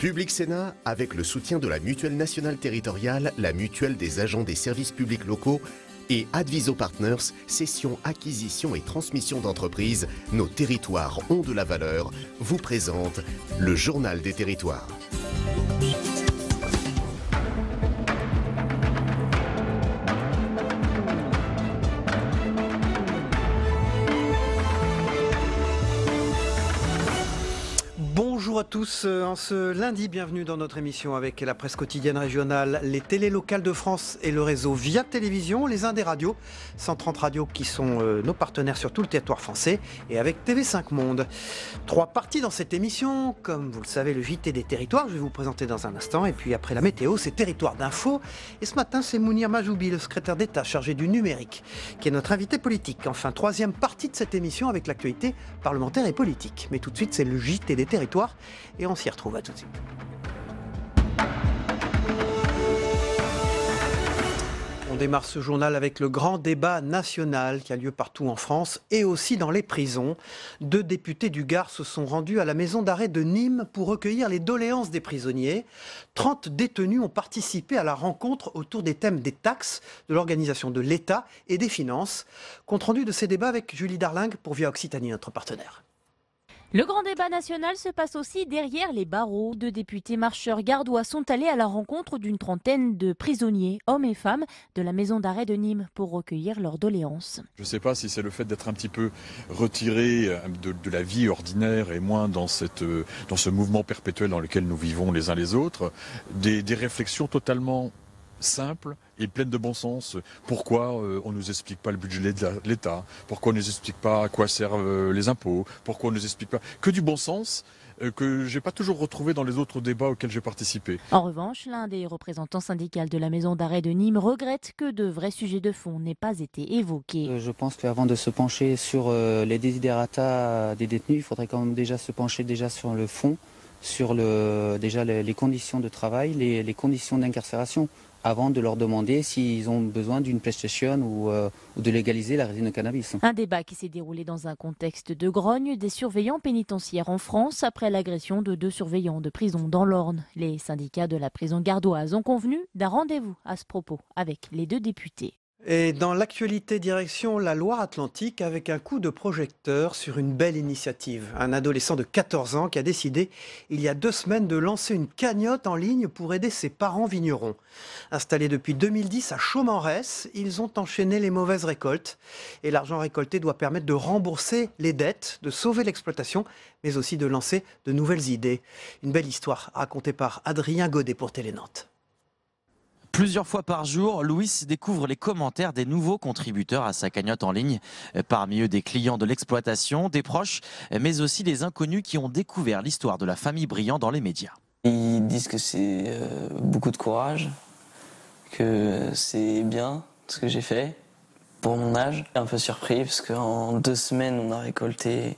Public Sénat, avec le soutien de la Mutuelle nationale territoriale, la Mutuelle des agents des services publics locaux et Adviso Partners, cession, acquisition et transmission d'entreprises, nos territoires ont de la valeur, vous présente le Journal des territoires. Bonjour à tous, en ce lundi, bienvenue dans notre émission avec la presse quotidienne régionale, les télés locales de France et le réseau Via Télévision, les Indes radios, 130 radios qui sont nos partenaires sur tout le territoire français et avec TV5 Monde. 3 parties dans cette émission, comme vous le savez, le JT des territoires, je vais vous présenter dans un instant, et puis après la météo, c'est Territoire d'info, et ce matin c'est Mounir Majoubi, le secrétaire d'État chargé du numérique, qui est notre invité politique. Enfin, 3e partie de cette émission avec l'actualité parlementaire et politique. Mais tout de suite, c'est le JT des territoires. Et on s'y retrouve, à tout de suite. On démarre ce journal avec le grand débat national qui a lieu partout en France et aussi dans les prisons. 2 députés du Gard se sont rendus à la maison d'arrêt de Nîmes pour recueillir les doléances des prisonniers. 30 détenus ont participé à la rencontre autour des thèmes des taxes, de l'organisation de l'État et des finances. Compte rendu de ces débats avec Julie Darlingue pour Via Occitanie, notre partenaire. Le grand débat national se passe aussi derrière les barreaux. 2 députés marcheurs gardois sont allés à la rencontre d'une trentaine de prisonniers, hommes et femmes, de la maison d'arrêt de Nîmes pour recueillir leurs doléances. Je ne sais pas si c'est le fait d'être un petit peu retiré de la vie ordinaire et moins dans ce mouvement perpétuel dans lequel nous vivons les uns les autres, des réflexions totalement simple et pleine de bon sens. Pourquoi on ne nous explique pas le budget de l'État? Pourquoi on ne nous explique pas à quoi servent les impôts? Pourquoi on ne nous explique pas que du bon sens que je n'ai pas toujours retrouvé dans les autres débats auxquels j'ai participé. En revanche, l'un des représentants syndicaux de la maison d'arrêt de Nîmes regrette que de vrais sujets de fond n'aient pas été évoqués. Je pense qu'avant de se pencher sur les desiderata des détenus, il faudrait quand même déjà se pencher sur le fond, sur les conditions de travail, les conditions d'incarcération, avant de leur demander s'ils ont besoin d'une PlayStation ou de légaliser la résine de cannabis. Un débat qui s'est déroulé dans un contexte de grogne des surveillants pénitentiaires en France après l'agression de 2 surveillants de prison dans l'Orne. Les syndicats de la prison gardoise ont convenu d'un rendez-vous à ce propos avec les 2 députés. Et dans l'actualité, direction la Loire-Atlantique avec un coup de projecteur sur une belle initiative. Un adolescent de 14 ans qui a décidé il y a 2 semaines de lancer une cagnotte en ligne pour aider ses parents vignerons. Installés depuis 2010 à Chaumes-en-Retz, ils ont enchaîné les mauvaises récoltes. Et l'argent récolté doit permettre de rembourser les dettes, de sauver l'exploitation, mais aussi de lancer de nouvelles idées. Une belle histoire racontée par Adrien Godet pour Télé-Nantes. Plusieurs fois par jour, Louis découvre les commentaires des nouveaux contributeurs à sa cagnotte en ligne. Parmi eux, des clients de l'exploitation, des proches, mais aussi des inconnus qui ont découvert l'histoire de la famille Briand dans les médias. Ils disent que c'est beaucoup de courage, que c'est bien ce que j'ai fait pour mon âge. Un peu surpris parce qu'en 2 semaines, on a récolté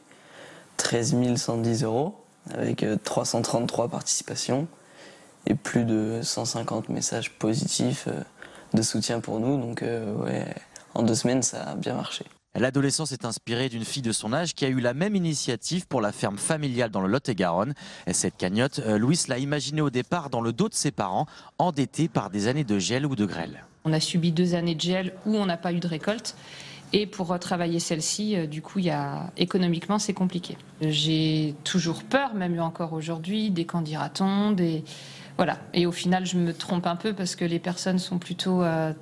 13 110 € avec 333 participations. Et plus de 150 messages positifs de soutien pour nous. Donc en 2 semaines, ça a bien marché. L'adolescent s'est inspiré d'une fille de son âge qui a eu la même initiative pour la ferme familiale dans le Lot-et-Garonne. Cette cagnotte, Louis l'a imaginée au départ dans le dos de ses parents, endettés par des années de gel ou de grêle. On a subi 2 années de gel où on n'a pas eu de récolte. Et pour retravailler celle-ci, du coup, économiquement, c'est compliqué. J'ai toujours peur, même encore aujourd'hui, des quand dira-t-on, Voilà. Et au final, je me trompe un peu parce que les personnes sont plutôt à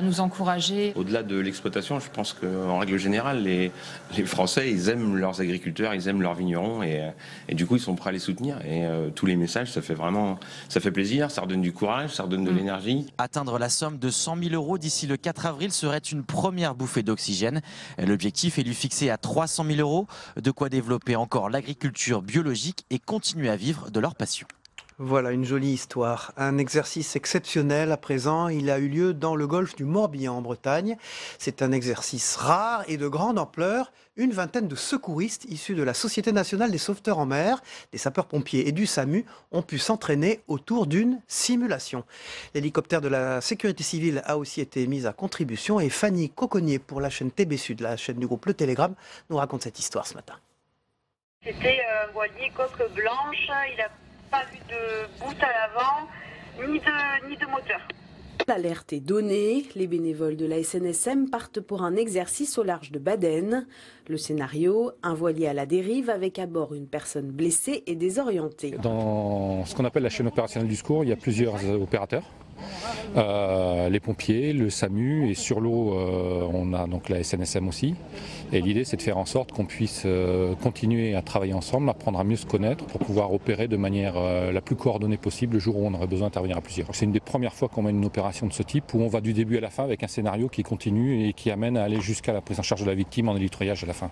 nous encourager. Au-delà de l'exploitation, je pense qu'en règle générale, les Français, ils aiment leurs agriculteurs, ils aiment leurs vignerons et du coup, ils sont prêts à les soutenir. Et tous les messages, ça fait plaisir, ça redonne du courage, ça redonne de l'énergie. Atteindre la somme de 100 000 € d'ici le 4 avril serait une première bouffée d'oxygène. L'objectif est lui fixé à 300 000 €, de quoi développer encore l'agriculture biologique et continuer à vivre de leur passion. Voilà une jolie histoire. Un exercice exceptionnel à présent. Il a eu lieu dans le golfe du Morbihan en Bretagne. C'est un exercice rare et de grande ampleur. Une vingtaine de secouristes issus de la Société nationale des sauveteurs en mer, des sapeurs-pompiers et du SAMU ont pu s'entraîner autour d'une simulation. L'hélicoptère de la sécurité civile a aussi été mis à contribution et Fanny Coconnier pour la chaîne TB Sud, la chaîne du groupe Le Télégramme, nous raconte cette histoire ce matin. C'était un voilier coque blanche. Il a Pas vu de boost à l'avant, ni de moteur. L'alerte est donnée, les bénévoles de la SNSM partent pour un exercice au large de Baden. Le scénario, un voilier à la dérive avec à bord une personne blessée et désorientée. Dans ce qu'on appelle la chaîne opérationnelle du secours, il y a plusieurs opérateurs. Les pompiers, le SAMU et sur l'eau on a donc la SNSM aussi. Et l'idée c'est de faire en sorte qu'on puisse continuer à travailler ensemble, apprendre à mieux se connaître pour pouvoir opérer de manière la plus coordonnée possible le jour où on aurait besoin d'intervenir à plusieurs. C'est une des premières fois qu'on mène une opération de ce type où on va du début à la fin avec un scénario qui continue et qui amène à aller jusqu'à la prise en charge de la victime en hélitreuillage à la fin.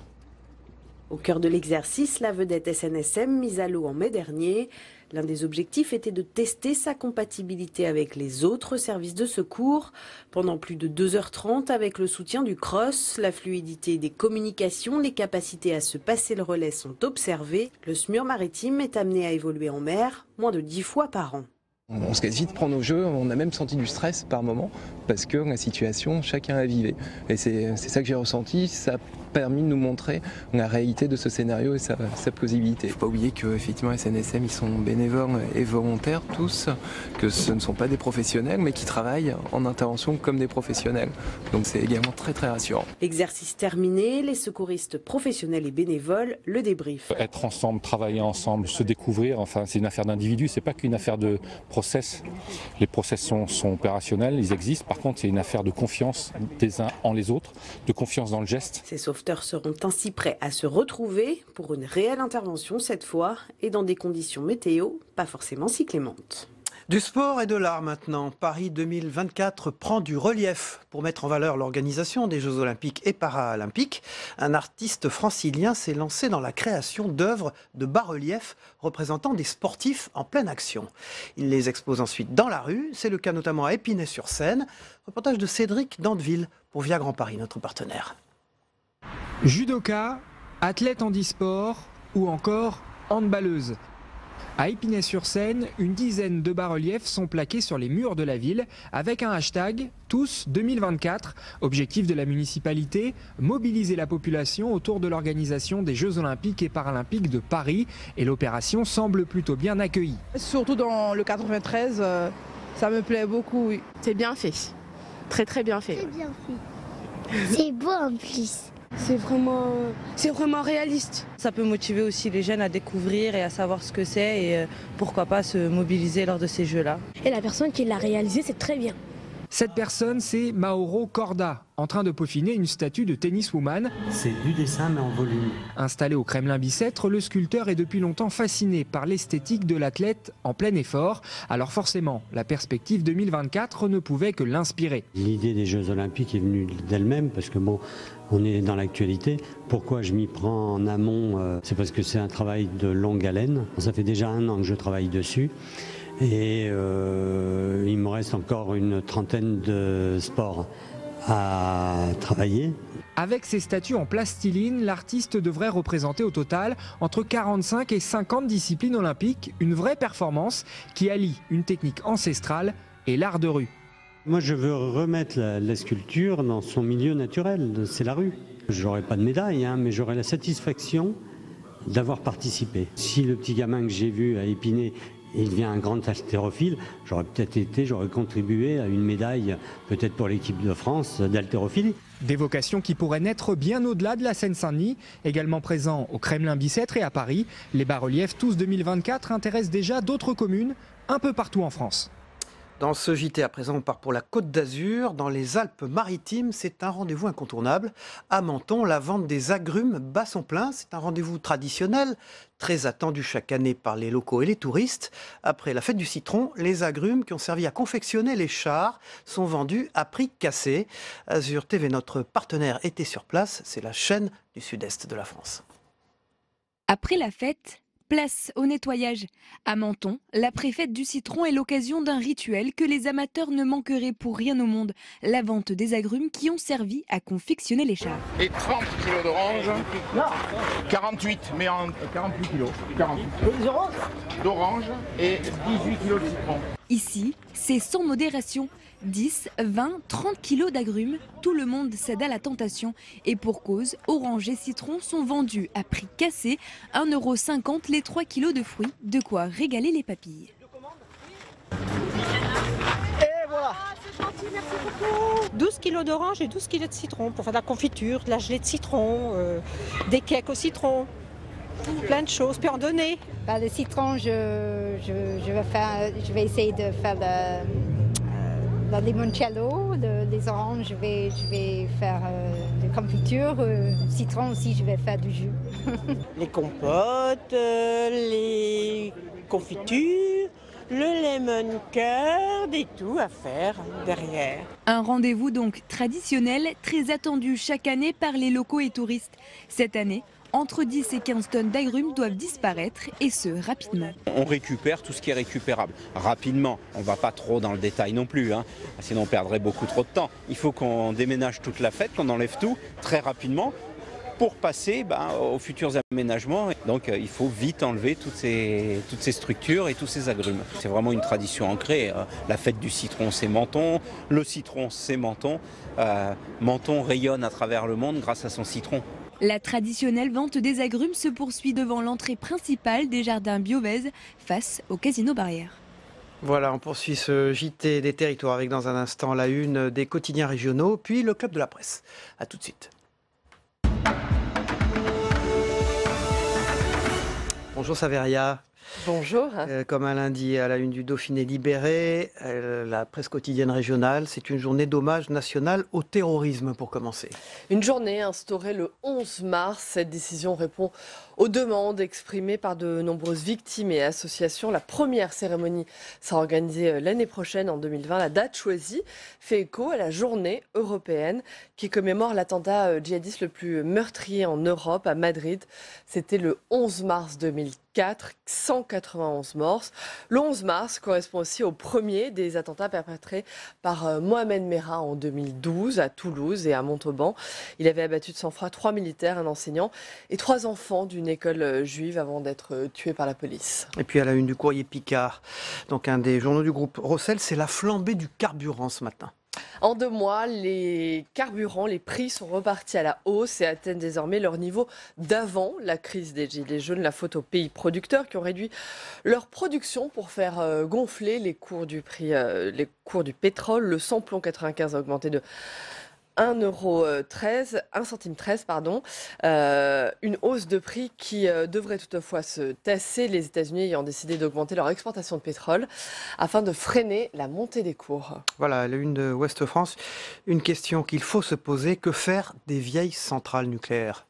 Au cœur de l'exercice, la vedette SNSM mise à l'eau en mai dernier. L'un des objectifs était de tester sa compatibilité avec les autres services de secours. Pendant plus de 2h30, avec le soutien du CROSS, la fluidité des communications, les capacités à se passer le relais sont observées. Le SMUR maritime est amené à évoluer en mer moins de 10 fois par an. On se casse vite prendre au jeu, on a même senti du stress par moment parce que la situation, chacun a vivé. Et c'est ça que j'ai ressenti, ça a permis de nous montrer la réalité de ce scénario et sa plausibilité. Il ne faut pas oublier qu'effectivement SNSM, ils sont bénévoles et volontaires tous, que ce ne sont pas des professionnels mais qui travaillent en intervention comme des professionnels. Donc c'est également très très rassurant. L'exercice terminé, les secouristes professionnels et bénévoles le débriefent. Être ensemble, travailler ensemble, se découvrir, enfin c'est une affaire d'individu, c'est pas qu'une affaire de process. Les process sont opérationnels, ils existent. Par contre, c'est une affaire de confiance des uns en les autres, de confiance dans le geste. Ces sauveteurs seront ainsi prêts à se retrouver pour une réelle intervention cette fois et dans des conditions météo pas forcément si clémentes. Du sport et de l'art maintenant. Paris 2024 prend du relief pour mettre en valeur l'organisation des Jeux Olympiques et Paralympiques. Un artiste francilien s'est lancé dans la création d'œuvres de bas-relief représentant des sportifs en pleine action. Il les expose ensuite dans la rue. C'est le cas notamment à Épinay-sur-Seine. Reportage de Cédric Dandeville pour Via Grand Paris, notre partenaire. Judoka, athlète handisport ou encore handballeuse. À Épinay-sur-Seine, une dizaine de bas-reliefs sont plaqués sur les murs de la ville avec un hashtag Tous 2024. Objectif de la municipalité, mobiliser la population autour de l'organisation des Jeux Olympiques et Paralympiques de Paris. Et l'opération semble plutôt bien accueillie. Surtout dans le 93, ça me plaît beaucoup, oui. C'est bien fait, très très bien fait. C'est bien fait. C'est beau en plus. C'est vraiment réaliste. Ça peut motiver aussi les jeunes à découvrir et à savoir ce que c'est et pourquoi pas se mobiliser lors de ces jeux-là. Et la personne qui l'a réalisé, c'est très bien. Cette personne, c'est Mauro Corda, en train de peaufiner une statue de tenniswoman. C'est du dessin mais en volume. Installé au Kremlin-Bicêtre, le sculpteur est depuis longtemps fasciné par l'esthétique de l'athlète en plein effort. Alors forcément, la perspective 2024 ne pouvait que l'inspirer. L'idée des Jeux Olympiques est venue d'elle-même parce que bon, on est dans l'actualité. Pourquoi je m'y prends en amont? C'est parce que c'est un travail de longue haleine. Ça fait déjà 1 an que je travaille dessus. Et il me reste encore une trentaine de sports à travailler. Avec ses statues en plastiline, l'artiste devrait représenter au total entre 45 et 50 disciplines olympiques, une vraie performance qui allie une technique ancestrale et l'art de rue. Moi je veux remettre la sculpture dans son milieu naturel, c'est la rue. J'aurai pas de médaille, mais j'aurai la satisfaction d'avoir participé. Si le petit gamin que j'ai vu à Épinay, il devient un grand haltérophile, j'aurais contribué à une médaille, peut-être pour l'équipe de France, d'haltérophilie. Des vocations qui pourraient naître bien au-delà de la Seine-Saint-Denis, également présents au Kremlin-Bicêtre et à Paris. Les bas-reliefs Tous 2024 intéressent déjà d'autres communes, un peu partout en France. Dans ce JT, à présent, on part pour la Côte d'Azur. Dans les Alpes-Maritimes, c'est un rendez-vous incontournable. À Menton, la vente des agrumes bat son plein. C'est un rendez-vous traditionnel, très attendu chaque année par les locaux et les touristes. Après la fête du citron, les agrumes qui ont servi à confectionner les chars sont vendus à prix cassé. Azur TV, notre partenaire, était sur place. C'est la chaîne du sud-est de la France. Après la fête, place au nettoyage. À Menton, la préfète du citron est l'occasion d'un rituel que les amateurs ne manqueraient pour rien au monde. La vente des agrumes qui ont servi à confectionner les chars. Et 30 kilos d'orange. 48, mais en 48 kilos. 48 kilos d'orange et 18 kilos de citron. Ici, c'est sans modération. 10, 20, 30 kilos d'agrumes, tout le monde cède à la tentation. Et pour cause, oranges et citrons sont vendus à prix cassé, 1,50 € les 3 kilos de fruits, de quoi régaler les papilles. Et voilà. 12 kilos d'oranges et 12 kilos de citron pour faire de la confiture, de la gelée de citron, des cakes au citron, plein de choses, puis en donner. Le citron, je vais essayer de faire le limoncello, les oranges, je vais faire des confitures, citron aussi, je vais faire du jus. Les compotes, les confitures, le lemon curd et tout à faire derrière. Un rendez-vous donc traditionnel, très attendu chaque année par les locaux et touristes. Cette année, entre 10 et 15 tonnes d'agrumes doivent disparaître, et ce, rapidement. On récupère tout ce qui est récupérable. Rapidement, on ne va pas trop dans le détail non plus, sinon on perdrait beaucoup trop de temps. Il faut qu'on déménage toute la fête, qu'on enlève tout très rapidement pour passer aux futurs aménagements. Donc il faut vite enlever toutes ces structures et tous ces agrumes. C'est vraiment une tradition ancrée. La fête du citron, c'est Menton. Le citron, c'est Menton. Menton rayonne à travers le monde grâce à son citron. La traditionnelle vente des agrumes se poursuit devant l'entrée principale des jardins Biovèze, face au Casino Barrière. Voilà, on poursuit ce JT des territoires avec dans un instant la une des quotidiens régionaux, puis le club de la presse. A tout de suite. Bonjour Saveria. Bonjour. Comme un lundi à la une du Dauphiné libéré, la presse quotidienne régionale, c'est une journée d'hommage national au terrorisme pour commencer. Une journée instaurée le 11 mars. Cette décision répond aux demandes exprimées par de nombreuses victimes et associations. La première cérémonie sera organisée l'année prochaine, en 2020. La date choisie fait écho à la journée européenne qui commémore l'attentat djihadiste le plus meurtrier en Europe, à Madrid. C'était le 11 mars 2004, 191 morts. Le 11 mars correspond aussi au premier des attentats perpétrés par Mohamed Merah en 2012 à Toulouse et à Montauban. Il avait abattu de sang-froid 3 militaires, un enseignant et 3 enfants d'une école juive avant d'être tué par la police. Et puis à la une du Courrier Picard, donc un des journaux du groupe Rossel, c'est la flambée du carburant ce matin. En 2 mois, les carburants, les prix sont repartis à la hausse et atteignent désormais leur niveau d'avant la crise des Gilets jaunes. La faute aux pays producteurs qui ont réduit leur production pour faire gonfler les cours du pétrole. Le samplon 95 a augmenté de 1,13 €, une hausse de prix qui devrait toutefois se tasser, les États-Unis ayant décidé d'augmenter leur exportation de pétrole afin de freiner la montée des cours. Voilà, la une de Ouest France, une question qu'il faut se poser, que faire des vieilles centrales nucléaires ?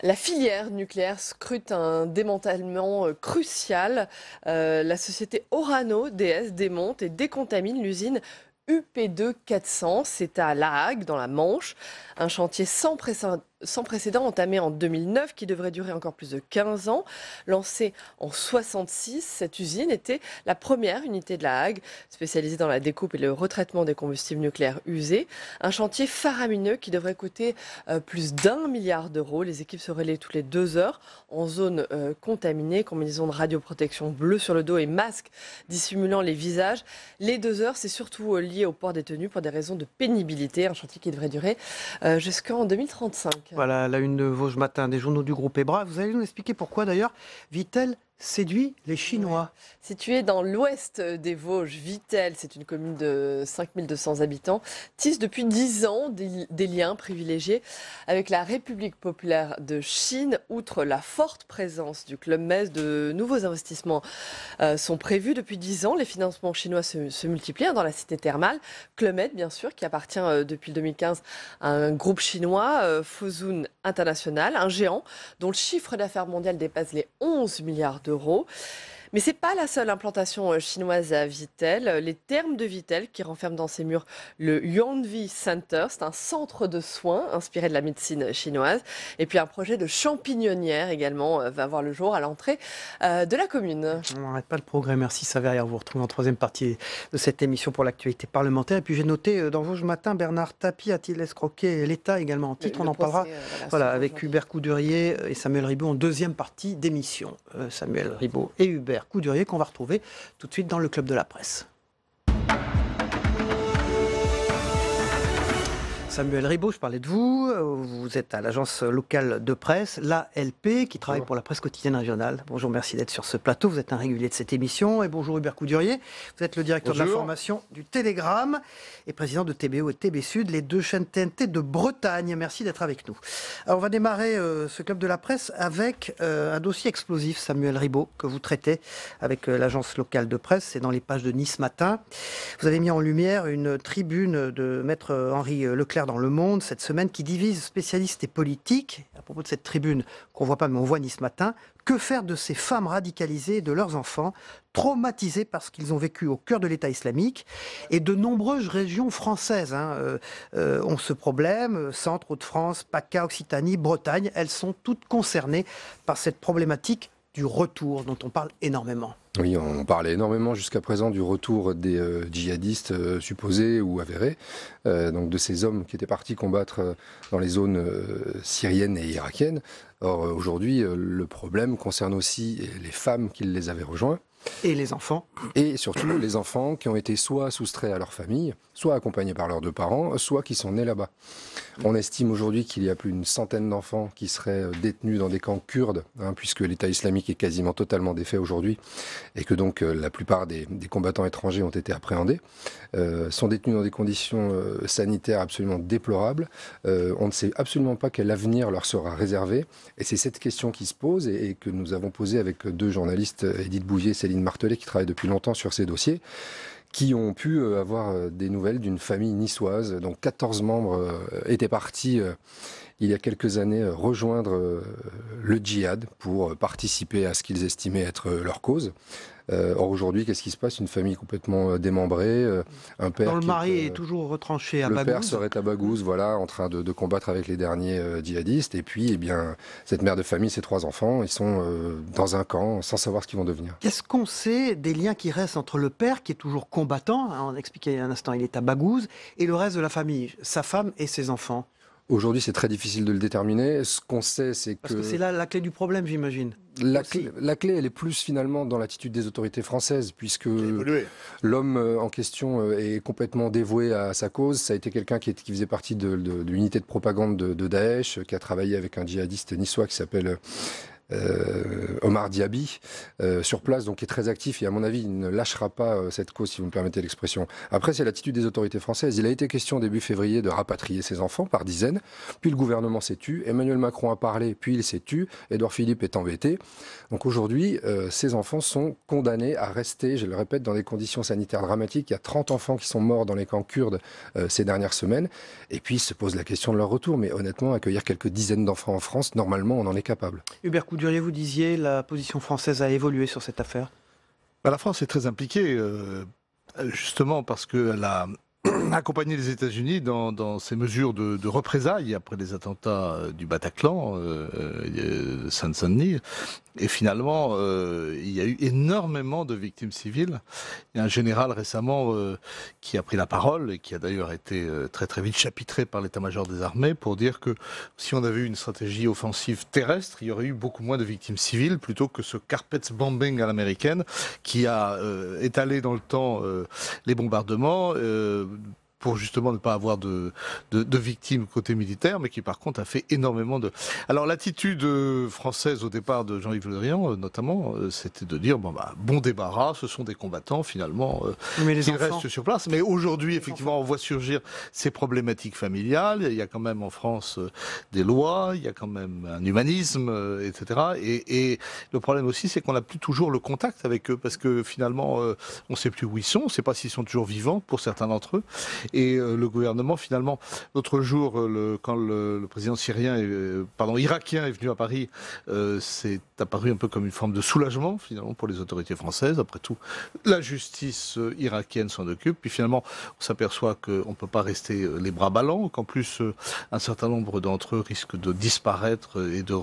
La filière nucléaire scrute un démantèlement crucial. La société Orano DS démonte et décontamine l'usine UP2 400, c'est à La Hague, dans la Manche, un chantier sans précédent entamé en 2009 qui devrait durer encore plus de 15 ans. Lancée en 1966, cette usine était la première unité de La Hague, spécialisée dans la découpe et le retraitement des combustibles nucléaires usés. Un chantier faramineux qui devrait coûter plus d'1 milliard d'euros. Les équipes se relaient toutes les 2 heures en zone contaminée, combinaison de radioprotection bleue sur le dos et masque dissimulant les visages. Les 2 heures, c'est surtout lié au port des tenues pour des raisons de pénibilité. Un chantier qui devrait durer jusqu'en 2035. Voilà, la une de Vosges Matin, des journaux du groupe Ebra. Vous allez nous expliquer pourquoi d'ailleurs Vittel séduit les Chinois. Située dans l'ouest des Vosges, Vittel, c'est une commune de 5200 habitants, tisse depuis 10 ans des liens privilégiés avec la République populaire de Chine. Outre la forte présence du Club Med, de nouveaux investissements sont prévus depuis 10 ans. Les financements chinois se multiplient dans la cité thermale. Club Med, bien sûr, qui appartient depuis 2015 à un groupe chinois, Fosun International, un géant dont le chiffre d'affaires mondial dépasse les 11 milliards d'euros. Mais ce n'est pas la seule implantation chinoise à Vittel. Les thermes de Vittel, qui renferment dans ses murs le Yuanvi Center, c'est un centre de soins inspiré de la médecine chinoise. Et puis un projet de champignonnière également va voir le jour à l'entrée de la commune. On n'arrête pas le progrès. Merci Saveria. Vous retrouvez en troisième partie de cette émission pour l'actualité parlementaire. Et puis j'ai noté dans Vosges Matin, Bernard Tapie a-t-il escroqué l'État également en titre. On en parlera avec Hubert Coudurier et Samuel Ribaud en deuxième partie d'émission. Samuel Ribaud et Hubert Coudurier qu'on va retrouver tout de suite dans le Club de la Presse. Samuel Ribaud, je parlais de vous. Vous êtes à l'agence locale de presse, l'ALP, qui travaille pour la presse quotidienne régionale. Bonjour, merci d'être sur ce plateau. Vous êtes un régulier de cette émission. Et bonjour Hubert Coudurier. Vous êtes le directeur de l'information du Télégramme et président de TBO et TB Sud, les deux chaînes TNT de Bretagne. Merci d'être avec nous. Alors, on va démarrer ce club de la presse avec un dossier explosif, Samuel Ribaud, que vous traitez avec l'agence locale de presse. C'est dans les pages de Nice Matin. Vous avez mis en lumière une tribune de maître Henri Leclerc dans Le Monde cette semaine qui divise spécialistes et politiques. À propos de cette tribune qu'on ne voit pas mais on voit Nice Matin, que faire de ces femmes radicalisées et de leurs enfants traumatisés parce qu'ils ont vécu au cœur de l'État islamique? Et de nombreuses régions françaises ont ce problème, Centre, Hauts-de-France, PACA, Occitanie, Bretagne, elles sont toutes concernées par cette problématique du retour dont on parle énormément. Oui, on parlait énormément jusqu'à présent du retour des djihadistes supposés ou avérés, donc de ces hommes qui étaient partis combattre dans les zones syriennes et irakiennes. Or, aujourd'hui, le problème concerne aussi les femmes qui les avaient rejoints. Et les enfants. Et surtout les enfants qui ont été soit soustraits à leur famille, soit accompagnés par leurs deux parents, soit qui sont nés là-bas. On estime aujourd'hui qu'il y a plus d'une centaine d'enfants qui seraient détenus dans des camps kurdes, puisque l'État islamique est quasiment totalement défait aujourd'hui, et que donc la plupart des combattants étrangers ont été appréhendés, sont détenus dans des conditions sanitaires absolument déplorables. On ne sait absolument pas quel avenir leur sera réservé, et c'est cette question qui se pose et que nous avons posée avec deux journalistes, Edith Bouvier et Céline Martelet, qui travaillent depuis longtemps sur ces dossiers, qui ont pu avoir des nouvelles d'une famille niçoise dont 14 membres étaient partis il y a quelques années rejoindre le djihad pour participer à ce qu'ils estimaient être leur cause. Or aujourd'hui, qu'est-ce qui se passe? Une famille complètement démembrée, un père dont le mari est toujours retranché à Baghouz. Le père serait à Baghouz, voilà, en train de combattre avec les derniers djihadistes. Et puis, eh bien, cette mère de famille, ses 3 enfants, ils sont dans un camp sans savoir ce qu'ils vont devenir. Qu'est-ce qu'on sait des liens qui restent entre le père, qui est toujours combattant, on expliquait il y a un instant, il est à Baghouz, et le reste de la famille, sa femme et ses enfants? Aujourd'hui, c'est très difficile de le déterminer. Ce qu'on sait, c'est que... Parce que c'est là la clé du problème, j'imagine. La clé, elle est plus finalement dans l'attitude des autorités françaises, puisque l'homme en question est complètement dévoué à sa cause. Ça a été quelqu'un qui faisait partie de l'unité de propagande de Daesh, qui a travaillé avec un djihadiste niçois qui s'appelle... Omar Diaby sur place, donc qui est très actif et à mon avis il ne lâchera pas cette cause, si vous me permettez l'expression. Après, c'est l'attitude des autorités françaises. Il a été question début février de rapatrier ses enfants par dizaines, puis le gouvernement s'est tu, Emmanuel Macron a parlé, puis il s'est tu, Édouard Philippe est embêté. Donc aujourd'hui, ces enfants sont condamnés à rester, je le répète, dans des conditions sanitaires dramatiques. Il y a 30 enfants qui sont morts dans les camps kurdes ces dernières semaines, et puis se pose la question de leur retour. Mais honnêtement, accueillir quelques dizaines d'enfants en France, normalement on en est capable. Hubert Coudurier, vous disiez, la position française a évolué sur cette affaire. La France est très impliquée, justement parce qu'elle a accompagné les États-Unis dans ces mesures de représailles après les attentats du Bataclan, Saint-Denis. Et finalement, il y a eu énormément de victimes civiles. Il y a un général récemment qui a pris la parole et qui a d'ailleurs été très très vite chapitré par l'état-major des armées pour dire que si on avait eu une stratégie offensive terrestre, il y aurait eu beaucoup moins de victimes civiles plutôt que ce carpet bombing à l'américaine qui a étalé dans le temps les bombardements pour justement ne pas avoir de victimes côté militaire, mais qui par contre a fait énormément de... Alors l'attitude française au départ de Jean-Yves Le Drian, notamment, c'était de dire, bon débarras, ce sont des combattants finalement qui restent sur place. Mais aujourd'hui, effectivement, on voit surgir ces problématiques familiales. Il y a quand même en France des lois, il y a quand même un humanisme, etc. Et le problème aussi, c'est qu'on n'a plus toujours le contact avec eux, parce que finalement, on ne sait plus où ils sont, on ne sait pas s'ils sont toujours vivants pour certains d'entre eux. Et le gouvernement, finalement, l'autre jour, quand le président irakien est venu à Paris, c'est apparu un peu comme une forme de soulagement, finalement, pour les autorités françaises. Après tout, la justice irakienne s'en occupe. Puis finalement, on s'aperçoit qu'on ne peut pas rester les bras ballants, qu'en plus, un certain nombre d'entre eux risquent de disparaître et de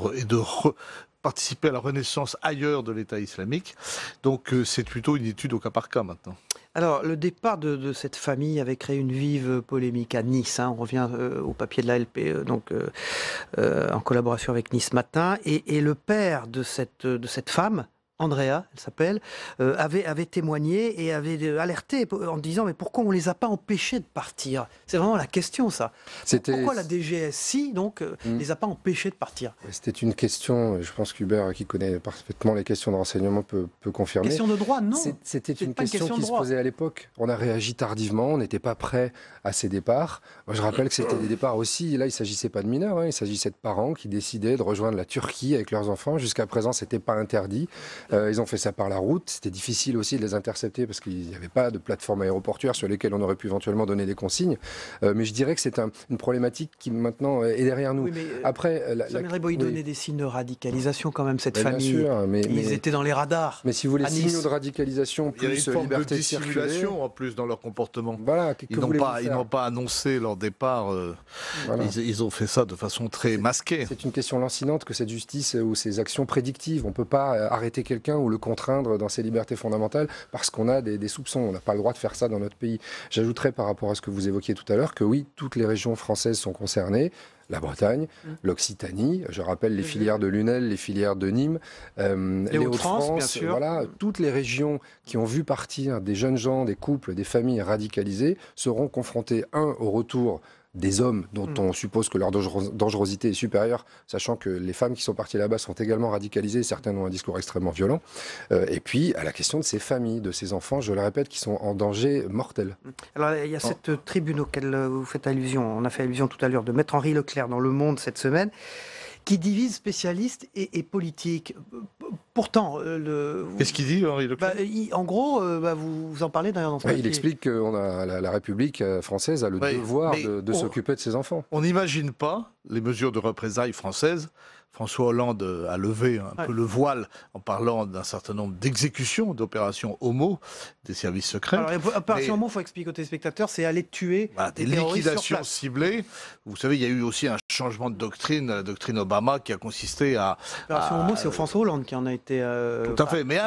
participer à la renaissance ailleurs de l'État islamique. Donc c'est plutôt une étude au cas par cas maintenant. Alors, le départ de cette famille avait créé une vive polémique à Nice. On revient au papier de la LP, en collaboration avec Nice Matin. Et le père de cette femme, Andrea, elle s'appelle, avait témoigné et avait alerté en disant mais pourquoi on les a pas empêchés de partir? C'est vraiment la question, ça. Pourquoi la DGSI donc les a pas empêchés de partir? C'était une question, je pense qu'Hubert, qui connaît parfaitement les questions de renseignement, peut confirmer. Question de droit, non. C'était une question qui se posait à l'époque. On a réagi tardivement, on n'était pas prêt à ces départs. Moi, je rappelle que c'était des départs aussi. Là, il ne s'agissait pas de mineurs, hein, il s'agissait de parents qui décidaient de rejoindre la Turquie avec leurs enfants. Jusqu'à présent, c'était pas interdit. Ils ont fait ça par la route. C'était difficile aussi de les intercepter parce qu'il n'y avait pas de plateforme aéroportuaire sur lesquelles on aurait pu éventuellement donner des consignes. Mais je dirais que c'est une problématique qui maintenant est derrière nous. Oui, mais après, il donnait des signes de radicalisation quand même, cette famille. Bien sûr, ils étaient dans les radars. Mais si vous voulez, simes de radicalisation plus il y a une forme liberté de dissimulation en plus dans leur comportement. Voilà, ils n'ont pas annoncé leur départ. Voilà. Ils ont fait ça de façon très masquée. C'est une question lancinante que cette justice ou ces actions prédictives. On ne peut pas arrêter quelqu'un ou le contraindre dans ses libertés fondamentales parce qu'on a des soupçons. On n'a pas le droit de faire ça dans notre pays. J'ajouterais par rapport à ce que vous évoquiez tout à l'heure que oui, toutes les régions françaises sont concernées. La Bretagne, l'Occitanie, je rappelle les filières de Lunel, les filières de Nîmes, les Hauts-de-France, bien sûr. Voilà, toutes les régions qui ont vu partir des jeunes gens, des couples, des familles radicalisées seront confrontées, au retour des hommes dont on suppose que leur dangerosité est supérieure, sachant que les femmes qui sont parties là-bas sont également radicalisées, certaines ont un discours extrêmement violent, et puis à la question de ces familles, de ces enfants, je le répète, qui sont en danger mortel. Alors il y a cette tribune auquel vous faites allusion, on a fait allusion tout à l'heure, de Maître Henri Leclerc dans Le Monde cette semaine, qui divise spécialistes et politiques. Pourtant, qu'est-ce qu'il dit, Henri Leclerc? En gros, vous en parlez d'ailleurs dans ce papier. Il explique que la République française a le devoir de s'occuper de ses enfants. On n'imagine pas les mesures de représailles françaises. François Hollande a levé un peu le voile en parlant d'un certain nombre d'exécutions, d'opérations homo des services secrets. Alors, opération homo, il faut expliquer aux téléspectateurs, c'est aller tuer des liquidations ciblées. Vous savez, il y a eu aussi un changement de doctrine, la doctrine Obama, qui a consisté à... Opération homo, c'est François Hollande qui en a été... tout à fait, mais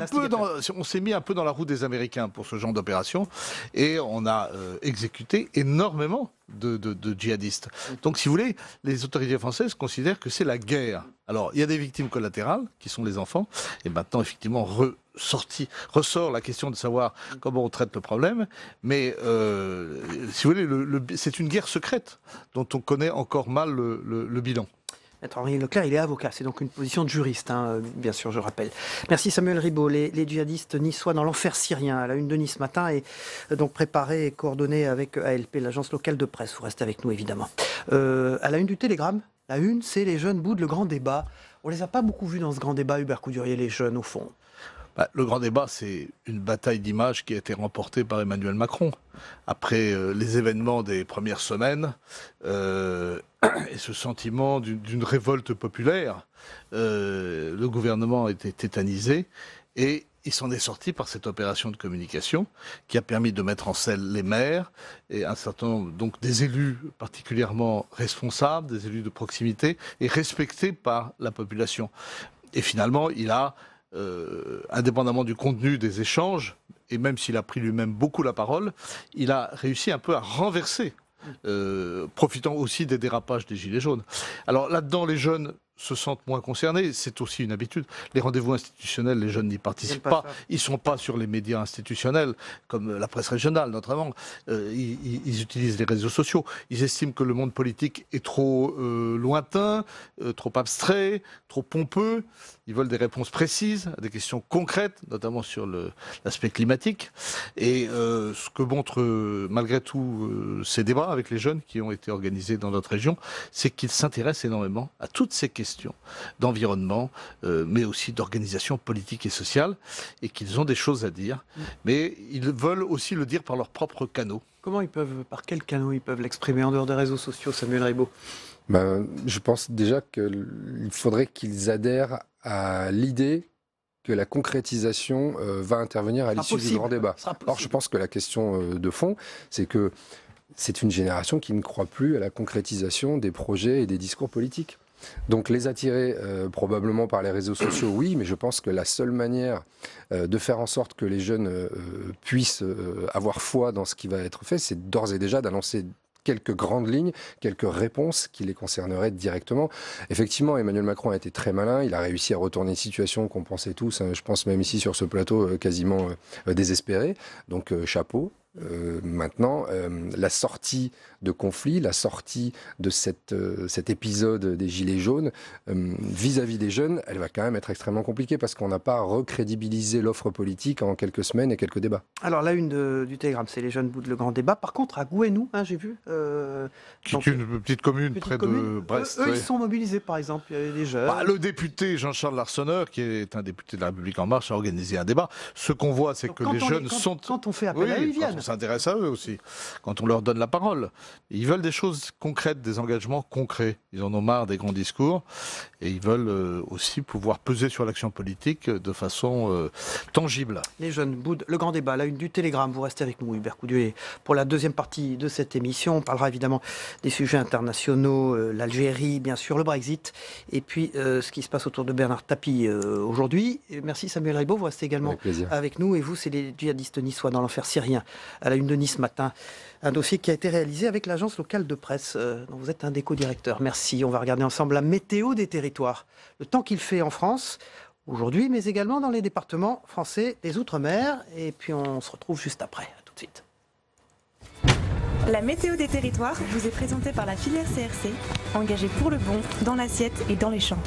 on s'est mis un peu dans la roue des Américains pour ce genre d'opération, et on a exécuté énormément de djihadistes. Donc, si vous voulez, les autorités françaises considèrent que c'est la guerre. Alors, il y a des victimes collatérales, qui sont les enfants, et maintenant, effectivement, ressort la question de savoir comment on traite le problème, mais si vous voulez, c'est une guerre secrète dont on connaît encore mal le bilan. Maître Henri Leclerc, il est avocat, c'est donc une position de juriste, bien sûr, je rappelle. Merci Samuel Ribaud. Les djihadistes niçois dans l'enfer syrien, à la une de Nice matin, et donc préparé et coordonné avec ALP, l'agence locale de presse. Vous restez avec nous, évidemment. À la une du Télégramme, la une, c'est les jeunes boudes, le grand débat. On les a pas beaucoup vus dans ce grand débat, Hubert Coudurier, les jeunes, au fond. Le grand débat, c'est une bataille d'images qui a été remportée par Emmanuel Macron. Après les événements des premières semaines et ce sentiment d'une révolte populaire, le gouvernement a été tétanisé et il s'en est sorti par cette opération de communication qui a permis de mettre en scène les maires et un certain nombre, donc des élus particulièrement responsables, des élus de proximité et respectés par la population. Et finalement, il a... indépendamment du contenu des échanges, et même s'il a pris lui-même beaucoup la parole, il a réussi un peu à renverser, profitant aussi des dérapages des Gilets jaunes. Alors là-dedans, les jeunes se sentent moins concernés, c'est aussi une habitude. Les rendez-vous institutionnels, les jeunes n'y participent pas. Ils ne sont pas sur les médias institutionnels, comme la presse régionale notamment. Ils utilisent les réseaux sociaux. Ils estiment que le monde politique est trop lointain, trop abstrait, trop pompeux. Ils veulent des réponses précises à des questions concrètes, notamment sur l'aspect climatique. Et ce que montrent malgré tout ces débats avec les jeunes qui ont été organisés dans notre région, c'est qu'ils s'intéressent énormément à toutes ces questions d'environnement, mais aussi d'organisation politique et sociale, et qu'ils ont des choses à dire. Mais ils veulent aussi le dire par leurs propres canaux. Par quels canaux ils peuvent l'exprimer en dehors des réseaux sociaux, Samuel Ribaud? Je pense déjà qu'il faudrait qu'ils adhèrent à l'idée que la concrétisation va intervenir à l'issue du grand débat. Or, je pense que la question de fond, c'est que c'est une génération qui ne croit plus à la concrétisation des projets et des discours politiques. Donc les attirer probablement par les réseaux sociaux, oui, mais je pense que la seule manière de faire en sorte que les jeunes puissent avoir foi dans ce qui va être fait, c'est d'ores et déjà d'annoncer quelques grandes lignes, quelques réponses qui les concerneraient directement. Effectivement, Emmanuel Macron a été très malin, il a réussi à retourner une situation qu'on pensait tous, je pense même ici sur ce plateau, quasiment désespérée. Donc chapeau. Maintenant, la sortie de conflit, la sortie de cet épisode des Gilets jaunes, vis-à-vis des jeunes, elle va quand même être extrêmement compliquée parce qu'on n'a pas recrédibilisé l'offre politique en quelques semaines et quelques débats. Alors la une du Télégramme, c'est les jeunes boudent le grand débat. Par contre, à Gouenou, j'ai vu... C'est une petite commune près de Brest. Eux, ils sont mobilisés, par exemple. Il y a des jeunes. Le député Jean-Charles Larsonneur, qui est un député de la République En Marche, a organisé un débat. Ce qu'on voit, c'est que les jeunes sont... Quand on fait appel à eux, ils viennent. Quand on s'intéresse à eux aussi, quand on leur donne la parole. Ils veulent des choses concrètes, des engagements concrets. Ils en ont marre des grands discours et ils veulent aussi pouvoir peser sur l'action politique de façon tangible. Les jeunes boudent le grand débat. La une du Télégramme. Vous restez avec nous, Hubert Coudieu. Pour la deuxième partie de cette émission, on parlera évidemment des sujets internationaux, l'Algérie, bien sûr, le Brexit, et puis ce qui se passe autour de Bernard Tapie aujourd'hui. Merci Samuel Ribaud, vous restez également avec nous. Et vous, c'est les djihadistes niçois dans l'enfer syrien. À la une de Nice matin, un dossier qui a été réalisé avec l'agence locale de presse, dont vous êtes un des co-directeurs. Merci. On va regarder ensemble la météo des territoires. Le temps qu'il fait en France aujourd'hui, mais également dans les départements français des Outre-mer. Et puis on se retrouve juste après. À tout de suite. La météo des territoires vous est présentée par la filière CRC, engagée pour le bon, dans l'assiette et dans les champs.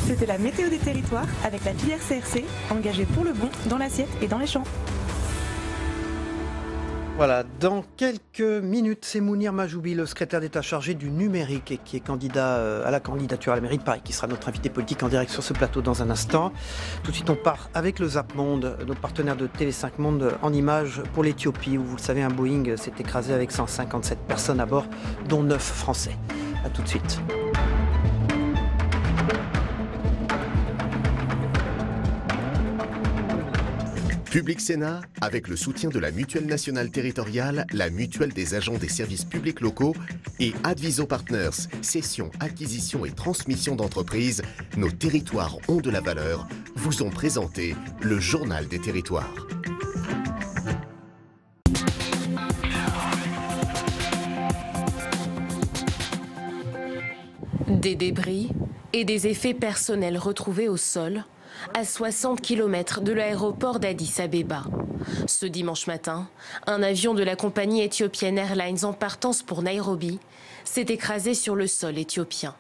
C'était la météo des territoires avec la filière CRC, engagée pour le bon, dans l'assiette et dans les champs. Voilà, dans quelques minutes, c'est Mounir Majoubi, le secrétaire d'État chargé du numérique et qui est candidat à la candidature à la mairie de Paris, qui sera notre invité politique en direct sur ce plateau dans un instant. Tout de suite, on part avec le Zap Monde, notre partenaire de TV5 Monde en images pour l'Éthiopie, où vous le savez, un Boeing s'est écrasé avec 157 personnes à bord, dont 9 Français. A tout de suite. Public Sénat, avec le soutien de la Mutuelle Nationale Territoriale, la Mutuelle des agents des services publics locaux et Adviso Partners, cession, acquisition et transmission d'entreprises, nos territoires ont de la valeur, vous ont présenté le Journal des territoires. Des débris et des effets personnels retrouvés au sol, à 60 km de l'aéroport d'Addis Abeba. Ce dimanche matin, un avion de la compagnie Ethiopian Airlines en partance pour Nairobi s'est écrasé sur le sol éthiopien.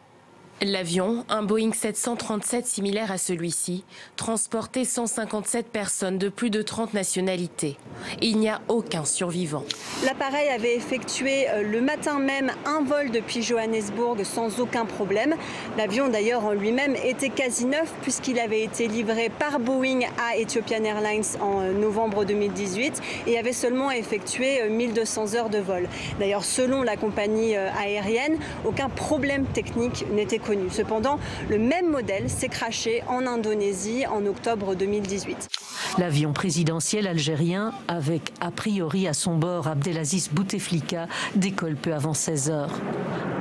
L'avion, un Boeing 737 similaire à celui-ci, transportait 157 personnes de plus de 30 nationalités. Il n'y a aucun survivant. L'appareil avait effectué le matin même un vol depuis Johannesburg sans aucun problème. L'avion d'ailleurs en lui-même était quasi neuf puisqu'il avait été livré par Boeing à Ethiopian Airlines en novembre 2018 et avait seulement effectué 1200 heures de vol. D'ailleurs, selon la compagnie aérienne, aucun problème technique n'était connu. Cependant, le même modèle s'est crashé en Indonésie en octobre 2018. L'avion présidentiel algérien, avec a priori à son bord Abdelaziz Bouteflika, décolle peu avant 16 heures.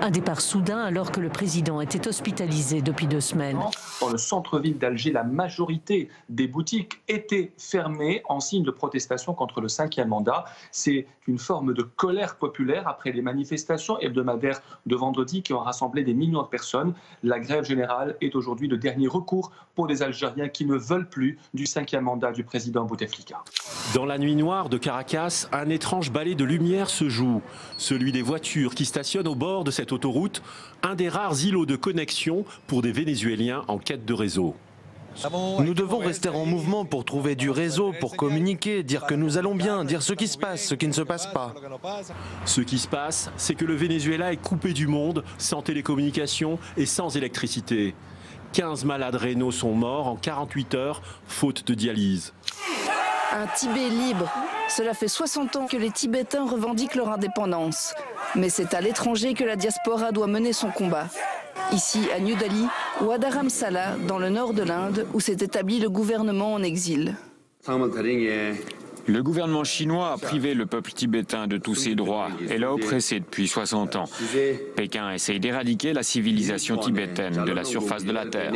Un départ soudain alors que le président était hospitalisé depuis 2 semaines. Dans le centre-ville d'Alger, la majorité des boutiques étaient fermées en signe de protestation contre le 5e mandat. C'est une forme de colère populaire après les manifestations hebdomadaires de vendredi qui ont rassemblé des millions de personnes. La grève générale est aujourd'hui le dernier recours pour les Algériens qui ne veulent plus du 5e mandat du du président Bouteflika. Dans la nuit noire de Caracas, un étrange ballet de lumière se joue. Celui des voitures qui stationnent au bord de cette autoroute, un des rares îlots de connexion pour des Vénézuéliens en quête de réseau. Nous devons rester en mouvement pour trouver du réseau, pour communiquer, dire que nous allons bien, dire ce qui se passe, ce qui ne se passe pas. Ce qui se passe, c'est que le Venezuela est coupé du monde, sans télécommunications et sans électricité. 15 malades rénaux sont morts en 48 heures, faute de dialyse. Un Tibet libre. Cela fait 60 ans que les Tibétains revendiquent leur indépendance. Mais c'est à l'étranger que la diaspora doit mener son combat. Ici, à New Delhi, ou à Dharamsala, dans le nord de l'Inde, où s'est établi le gouvernement en exil. Le gouvernement chinois a privé le peuple tibétain de tous ses droits et l'a oppressé depuis 60 ans. Pékin essaye d'éradiquer la civilisation tibétaine de la surface de la Terre.